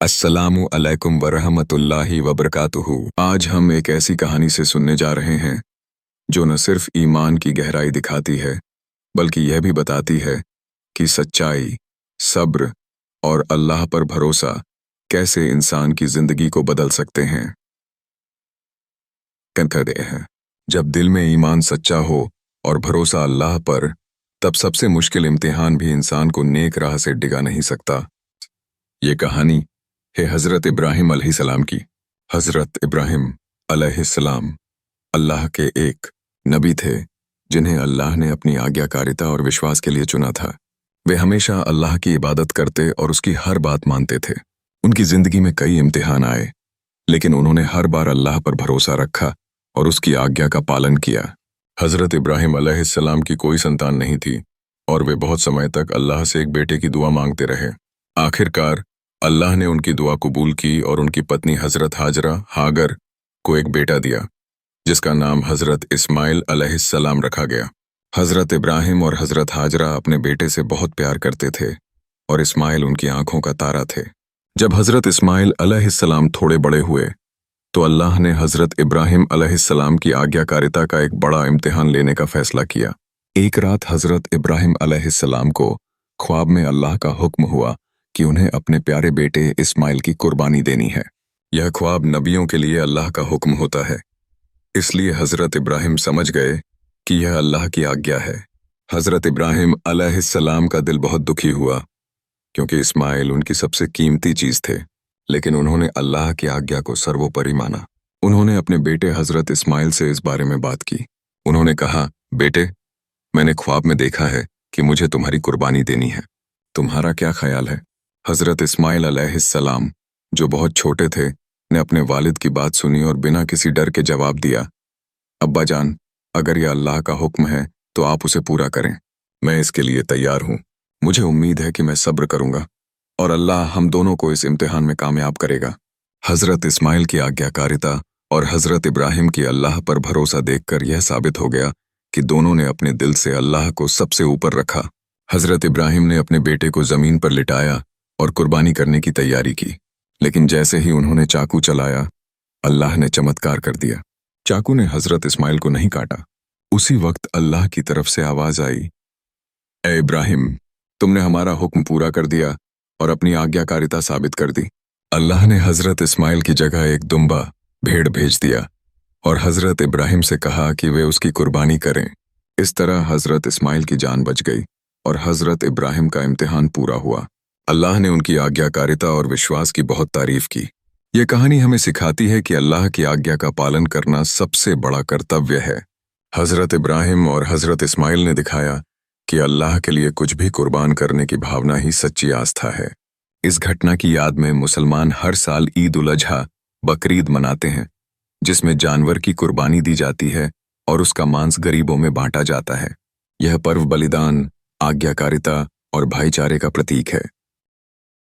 अस्सलामु अलैकुम वरहमतुल्लाहि वबरकातुहू। आज हम एक ऐसी कहानी से सुनने जा रहे हैं जो न सिर्फ ईमान की गहराई दिखाती है बल्कि यह भी बताती है कि सच्चाई, सब्र और अल्लाह पर भरोसा कैसे इंसान की जिंदगी को बदल सकते हैं। कहते हैं, जब दिल में ईमान सच्चा हो और भरोसा अल्लाह पर, तब सबसे मुश्किल इम्तिहान भी इंसान को नेक राह से डिगा नहीं सकता। ये कहानी है हज़रत इब्राहिम अलैहिस्सलाम की। हज़रत इब्राहिम अलैहिस्सलाम अल्लाह के एक नबी थे जिन्हें अल्लाह ने अपनी आज्ञाकारिता और विश्वास के लिए चुना था। वे हमेशा अल्लाह की इबादत करते और उसकी हर बात मानते थे। उनकी जिंदगी में कई इम्तिहान आए, लेकिन उन्होंने हर बार अल्लाह पर भरोसा रखा और उसकी आज्ञा का पालन किया। हज़रत इब्राहिम अलैहिस्सलाम की कोई संतान नहीं थी और वे बहुत समय तक अल्लाह से एक बेटे की दुआ मांगते रहे। आखिरकार अल्लाह ने उनकी दुआ कबूल की और उनकी पत्नी हज़रत हागर को एक बेटा दिया जिसका नाम हज़रत इस्माइल अलैहिस्सलाम रखा गया। हज़रत इब्राहिम और हज़रत हाजरा अपने बेटे से बहुत प्यार करते थे और इस्माइल उनकी आंखों का तारा थे। जब हज़रत इस्माइल अलैहिस्सलाम थोड़े बड़े हुए तो अल्लाह ने हज़रत इब्राहिम अलैहिस्सलाम की आज्ञाकारिता का एक बड़ा इम्तिहान लेने का फैसला किया। एक रात हज़रत इब्राहिम अलैहिस्सलाम को ख्वाब में अल्लाह का हुक्म हुआ कि उन्हें अपने प्यारे बेटे इस्माइल की कुर्बानी देनी है। यह ख्वाब नबियों के लिए अल्लाह का हुक्म होता है, इसलिए हज़रत इब्राहिम समझ गए कि यह अल्लाह की आज्ञा है। हज़रत इब्राहिम अलैहिस्सलाम का दिल बहुत दुखी हुआ क्योंकि इस्माइल उनकी सबसे कीमती चीज़ थे, लेकिन उन्होंने अल्लाह की आज्ञा को सर्वोपरि माना। उन्होंने अपने बेटे हज़रत इस्माइल से इस बारे में बात की। उन्होंने कहा, बेटे, मैंने ख्वाब में देखा है कि मुझे तुम्हारी कुर्बानी देनी है, तुम्हारा क्या ख्याल है? हज़रत इस्माइल अलैहिस्सलाम, जो बहुत छोटे थे, ने अपने वालिद की बात सुनी और बिना किसी डर के जवाब दिया, अब्बा जान, अगर यह अल्लाह का हुक्म है तो आप उसे पूरा करें। मैं इसके लिए तैयार हूँ। मुझे उम्मीद है कि मैं सब्र करूँगा और अल्लाह हम दोनों को इस इम्तिहान में कामयाब करेगा। हज़रत इस्माइल की आज्ञाकारिता और हज़रत इब्राहिम की अल्लाह पर भरोसा देखकर यह साबित हो गया कि दोनों ने अपने दिल से अल्लाह को सबसे ऊपर रखा। हज़रत इब्राहिम ने अपने बेटे को ज़मीन पर लिटाया और कुर्बानी करने की तैयारी की, लेकिन जैसे ही उन्होंने चाकू चलाया, अल्लाह ने चमत्कार कर दिया। चाकू ने हज़रत इस्माइल को नहीं काटा। उसी वक्त अल्लाह की तरफ से आवाज़ आई, ए इब्राहिम, तुमने हमारा हुक्म पूरा कर दिया और अपनी आज्ञाकारिता साबित कर दी। अल्लाह ने हज़रत इस्माइल की जगह एक दुम्बा भेड़ भेज दिया और हज़रत इब्राहिम से कहा कि वे उसकी कुर्बानी करें। इस तरह हज़रत इस्माइल की जान बच गई और हज़रत इब्राहिम का इम्तिहान पूरा हुआ। अल्लाह ने उनकी आज्ञाकारिता और विश्वास की बहुत तारीफ की। ये कहानी हमें सिखाती है कि अल्लाह की आज्ञा का पालन करना सबसे बड़ा कर्तव्य है। हज़रत इब्राहिम और हज़रत इस्माइल ने दिखाया कि अल्लाह के लिए कुछ भी कुर्बान करने की भावना ही सच्ची आस्था है। इस घटना की याद में मुसलमान हर साल ईद उल अजहा, बकरीद मनाते हैं, जिसमें जानवर की कुर्बानी दी जाती है और उसका मांस गरीबों में बांटा जाता है। यह पर्व बलिदान, आज्ञाकारिता और भाईचारे का प्रतीक है।